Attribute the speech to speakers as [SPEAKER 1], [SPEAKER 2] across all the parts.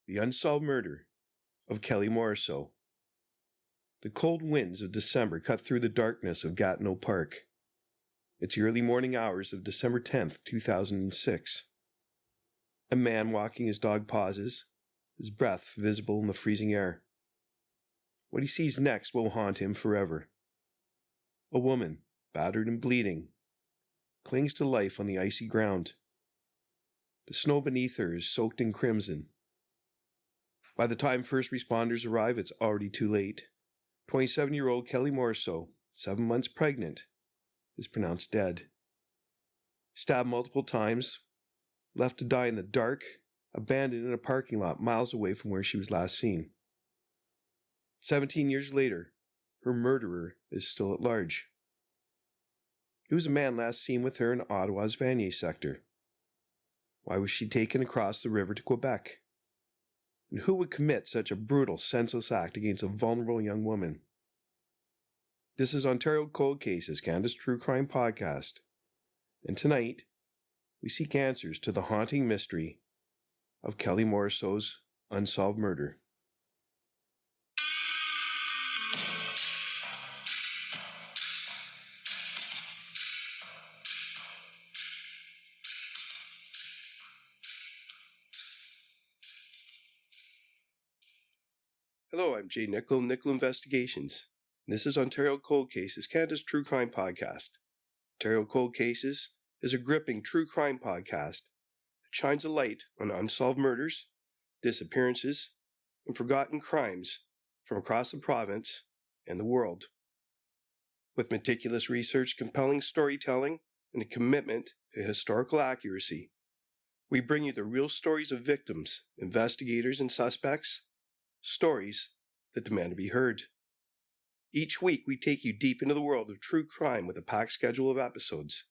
[SPEAKER 1] The Unsolved Murder of Kelly Morrisseau. The cold winds of December cut through the darkness of Gatineau Park. It's the early morning hours of December 10th, 2006. A man walking his dog pauses, his breath visible in the freezing air. What he sees next will haunt him forever. A woman, battered and bleeding, clings to life on the icy ground. The snow beneath her is soaked in crimson. By the time first responders arrive, it's already too late. 27-year-old Kelly Morrisseau, 7 months pregnant, is pronounced dead. Stabbed multiple times, left to die in the dark, abandoned in a parking lot miles away from where she was last seen. 17 years later, her murderer is still at large. He was a man last seen with her in Ottawa's Vanier sector. Why was she taken across the river to Quebec? And who would commit such a brutal, senseless act against a vulnerable young woman? This is Ontario Cold Cases, Canada's True Crime Podcast. And tonight, we seek answers to the haunting mystery of Kelly Morrisseau's unsolved murder. Hello, I'm Jay Nichol, Nichol Investigations. And this is Ontario Cold Cases, Canada's True Crime Podcast. Ontario Cold Cases is a gripping true crime podcast that shines a light on unsolved murders, disappearances, and forgotten crimes from across the province and the world. With meticulous research, compelling storytelling, and a commitment to historical accuracy, we bring you the real stories of victims, investigators, and suspects, stories that demand to be heard. Each week, we take you deep into the world of true crime with a packed schedule of episodes.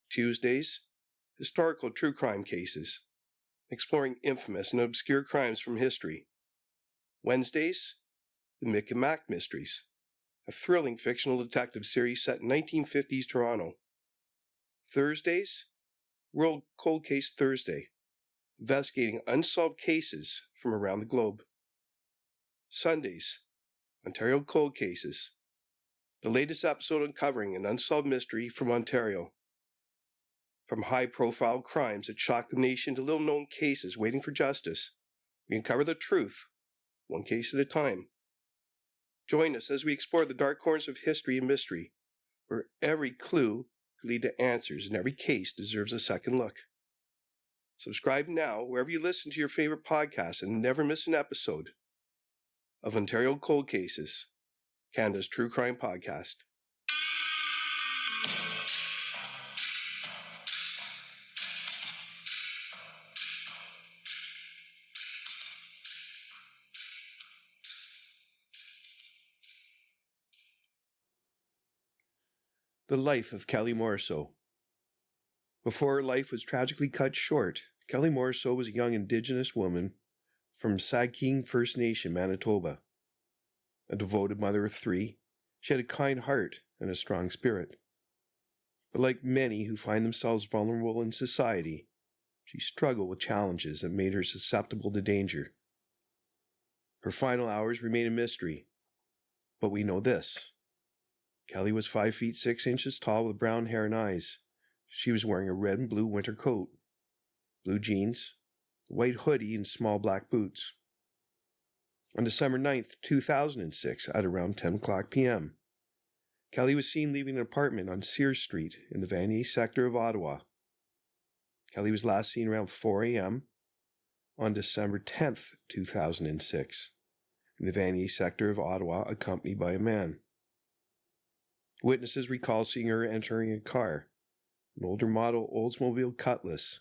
[SPEAKER 1] Tuesdays, historical true crime cases, exploring infamous and obscure crimes from history. Wednesdays, the Mick and Mac Mysteries, a thrilling fictional detective series set in 1950s Toronto. Thursdays, World Cold Case Thursday, investigating unsolved cases from around the globe. Sundays, Ontario Cold Cases, the latest episode uncovering an unsolved mystery from Ontario. From high-profile crimes that shock the nation to little-known cases waiting for justice, we uncover the truth, one case at a time. Join us as we explore the dark corners of history and mystery, where every clue could lead to answers and every case deserves a second look. Subscribe now wherever you listen to your favorite podcasts and never miss an episode of Ontario Cold Cases, Canada's True Crime Podcast. The life of Kelly Morrisseau. Before her life was tragically cut short, Kelly Morrisseau was a young Indigenous woman from Sagkeeng First Nation, Manitoba. A devoted mother of 3, she had a kind heart and a strong spirit. But like many who find themselves vulnerable in society, she struggled with challenges that made her susceptible to danger. Her final hours remain a mystery, but we know this. Kelly was 5 feet 6 inches tall with brown hair and eyes. She was wearing a red and blue winter coat, blue jeans, a white hoodie, and small black boots. On December 9th, 2006, at around 10 o'clock p.m., Kelly was seen leaving an apartment on Sears Street in the Vanier sector of Ottawa. Kelly was last seen around 4 a.m. on December 10th, 2006, in the Vanier sector of Ottawa, accompanied by a man. Witnesses recall seeing her entering a car, an older model Oldsmobile Cutlass,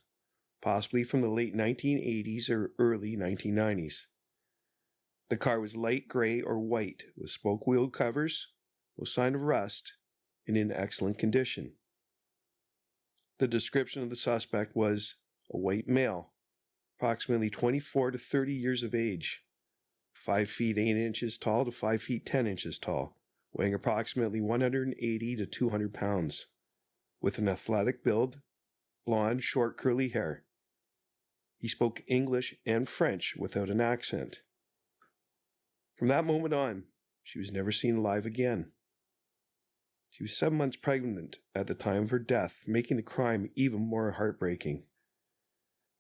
[SPEAKER 1] possibly from the late 1980s or early 1990s. The car was light gray or white with spoke wheel covers, no sign of rust, and in excellent condition. The description of the suspect was a white male, approximately 24 to 30 years of age, 5 feet 8 inches tall to 5 feet 10 inches tall, weighing approximately 180 to 200 pounds, with an athletic build, blonde, short, curly hair. He spoke English and French without an accent. From that moment on, she was never seen alive again. She was 7 months pregnant at the time of her death, making the crime even more heartbreaking.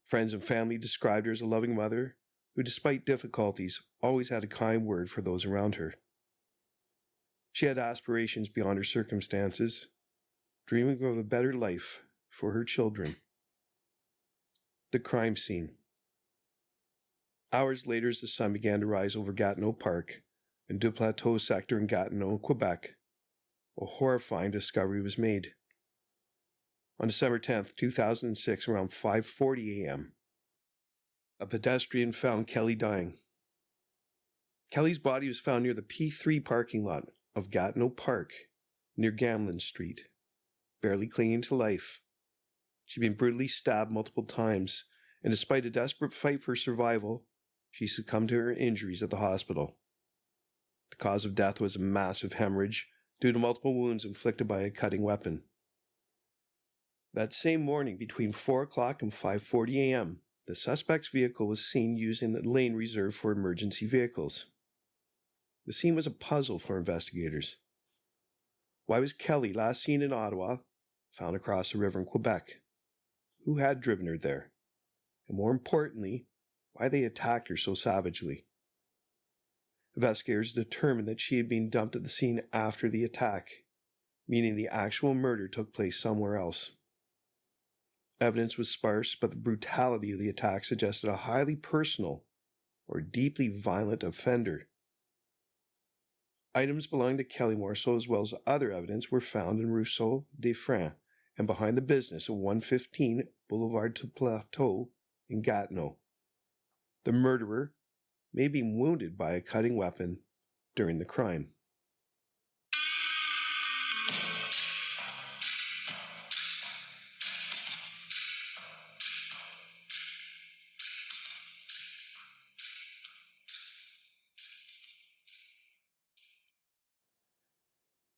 [SPEAKER 1] Friends and family described her as a loving mother who, despite difficulties, always had a kind word for those around her. She had aspirations beyond her circumstances, dreaming of a better life for her children. The crime scene. Hours later, as the sun began to rise over Gatineau Park and Du Plateau sector in Gatineau, Quebec, a horrifying discovery was made. On December 10th, 2006, around 5:40 a.m., a pedestrian found Kelly dying. Kelly's body was found near the P3 parking lot of Gatineau Park, near Gamlin Street, barely clinging to life. She'd been brutally stabbed multiple times, and despite a desperate fight for survival, she succumbed to her injuries at the hospital. The cause of death was a massive hemorrhage due to multiple wounds inflicted by a cutting weapon. That same morning, between 4 o'clock and 5:40 a.m., the suspect's vehicle was seen using the lane reserved for emergency vehicles. The scene was a puzzle for investigators. Why was Kelly, last seen in Ottawa, found across the river in Quebec? Who had driven her there? And more importantly, why they attacked her so savagely? Investigators determined that she had been dumped at the scene after the attack, meaning the actual murder took place somewhere else. Evidence was sparse, but the brutality of the attack suggested a highly personal or deeply violent offender. Items belonging to Kelly Morrisseau, as well as other evidence, were found in Ruisseau des Freins and behind the business of 115 Boulevard du Plateau in Gatineau. The murderer may have been wounded by a cutting weapon during the crime.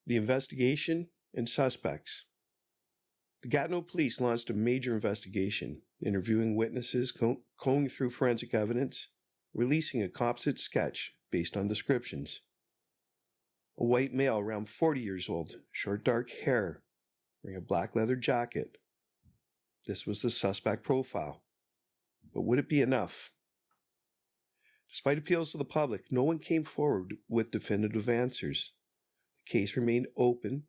[SPEAKER 1] The investigation and suspects. The Gatineau police launched a major investigation, interviewing witnesses, combing through forensic evidence, releasing a composite sketch based on descriptions. A white male around 40 years old, short dark hair, wearing a black leather jacket. This was the suspect profile. But would it be enough? Despite appeals to the public, no one came forward with definitive answers. The case remained open,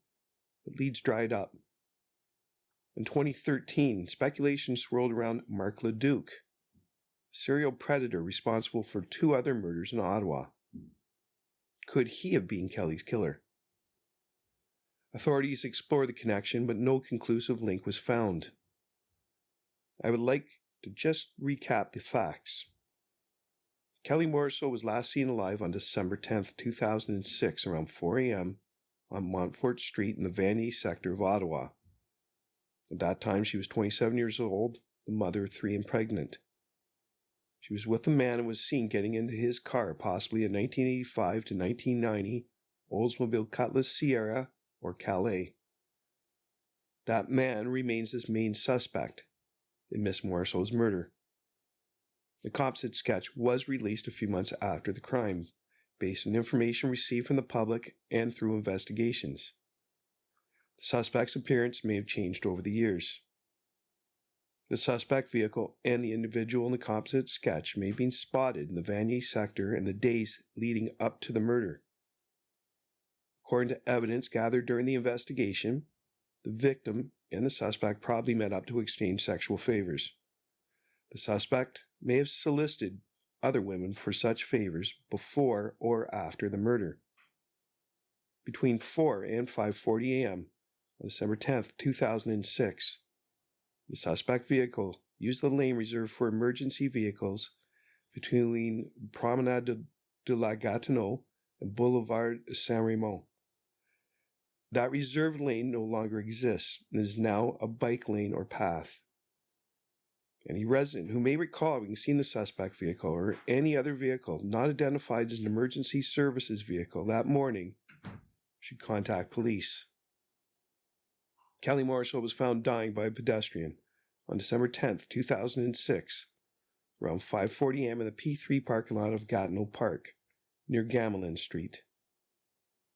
[SPEAKER 1] but leads dried up. In 2013, speculation swirled around Marc Leduc, a serial predator responsible for 2 other murders in Ottawa. Could he have been Kelly's killer? Authorities explored the connection, but no conclusive link was found. I would like to just recap the facts. Kelly Morrisseau was last seen alive on December 10th, 2006, around 4 a.m. on Montfort Street in the Vanier sector of Ottawa. At that time, she was 27 years old, the mother of 3 and pregnant. She was with a man and was seen getting into his car, possibly a 1985 to 1990 Oldsmobile Cutlass Sierra or Calais. That man remains the main suspect in Miss Morrisseau's murder. The composite sketch was released a few months after the crime, based on information received from the public and through investigations. The suspect's appearance may have changed over the years. The suspect vehicle and the individual in the composite sketch may have been spotted in the Vanier sector in the days leading up to the murder. According to evidence gathered during the investigation, the victim and the suspect probably met up to exchange sexual favors. The suspect may have solicited other women for such favors before or after the murder. Between 4 and 5:40 a.m. on December 10th, 2006, the suspect vehicle used the lane reserved for emergency vehicles between Promenade de la Gatineau and Boulevard Saint-Raymond. That reserved lane no longer exists and is now a bike lane or path. Any resident who may recall having seen the suspect vehicle or any other vehicle not identified as an emergency services vehicle that morning should contact police. Kelly Morrisseau was found dying by a pedestrian on December 10th, 2006, around 5:40 a.m. in the P3 parking lot of Gatineau Park, near Gamelin Street.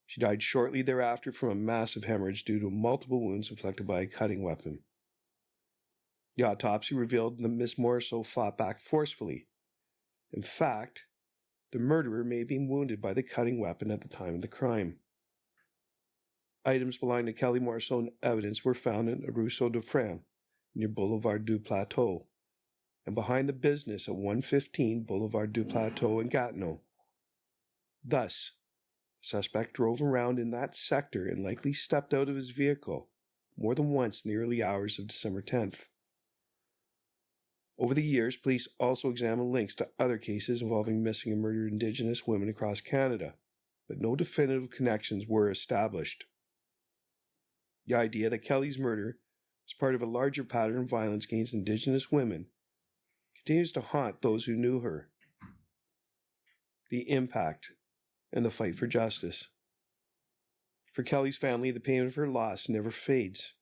[SPEAKER 1] She died shortly thereafter from a massive hemorrhage due to multiple wounds inflicted by a cutting weapon. The autopsy revealed that Miss Morrisseau fought back forcefully. In fact, the murderer may have been wounded by the cutting weapon at the time of the crime. Items belonging to Kelly Morrisseau and evidence were found in Ruisseau de Fran, near Boulevard du Plateau, and behind the business at 115 Boulevard du Plateau in Gatineau. Thus, the suspect drove around in that sector and likely stepped out of his vehicle more than once in the early hours of December 10th. Over the years, police also examined links to other cases involving missing and murdered Indigenous women across Canada, but no definitive connections were established. The idea that Kelly's murder was part of a larger pattern of violence against Indigenous women continues to haunt those who knew her. The impact and the fight for justice. For Kelly's family, the pain of her loss never fades.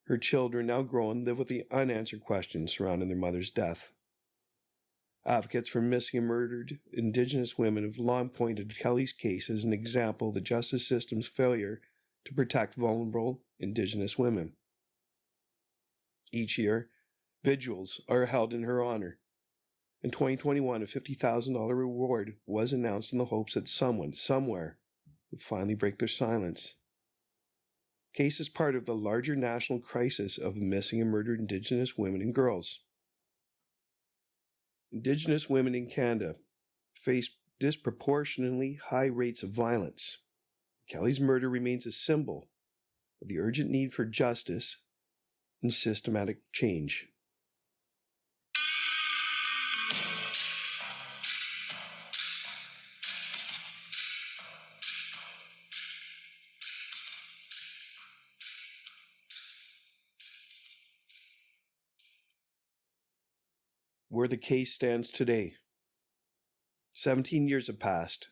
[SPEAKER 1] Her children, now grown, live with the unanswered questions surrounding their mother's death. Advocates for missing and murdered Indigenous women have long pointed to Kelly's case as an example of the justice system's failure to protect vulnerable Indigenous women. Each year, vigils are held in her honor. In 2021, a $50,000 reward was announced in the hopes that someone, somewhere, would finally break their silence. The case is part of the larger national crisis of missing and murdered Indigenous women and girls. Indigenous women in Canada face disproportionately high rates of violence. Kelly's murder remains a symbol of the urgent need for justice and systematic change. Where the case stands today. 17 years have passed.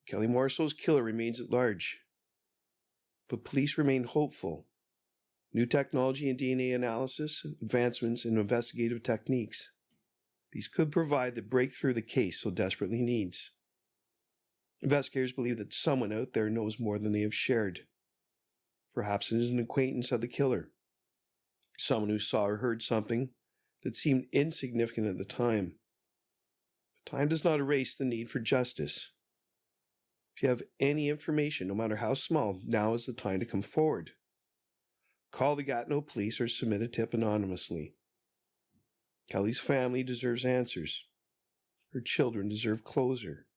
[SPEAKER 1] Kelly Morrisseau's killer remains at large. But police remain hopeful. New technology in DNA analysis, advancements in investigative techniques. These could provide the breakthrough the case so desperately needs. Investigators believe that someone out there knows more than they have shared. Perhaps it is an acquaintance of the killer. Someone who saw or heard something that seemed insignificant at the time. But time does not erase the need for justice. If you have any information, no matter how small, now is the time to come forward. Call the Gatineau police or submit a tip anonymously. Kelly's family deserves answers. Her children deserve closure.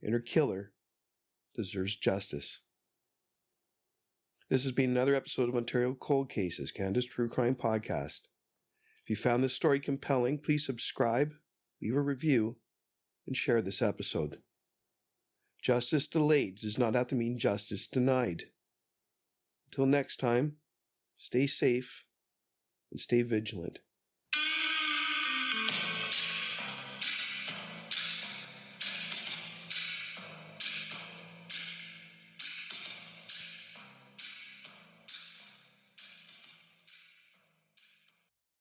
[SPEAKER 1] And her killer deserves justice. This has been another episode of Ontario Cold Cases, Canada's True Crime Podcast. If you found this story compelling, please subscribe, leave a review, and share this episode. Justice delayed does not have to mean justice denied. Until next time, stay safe and stay vigilant.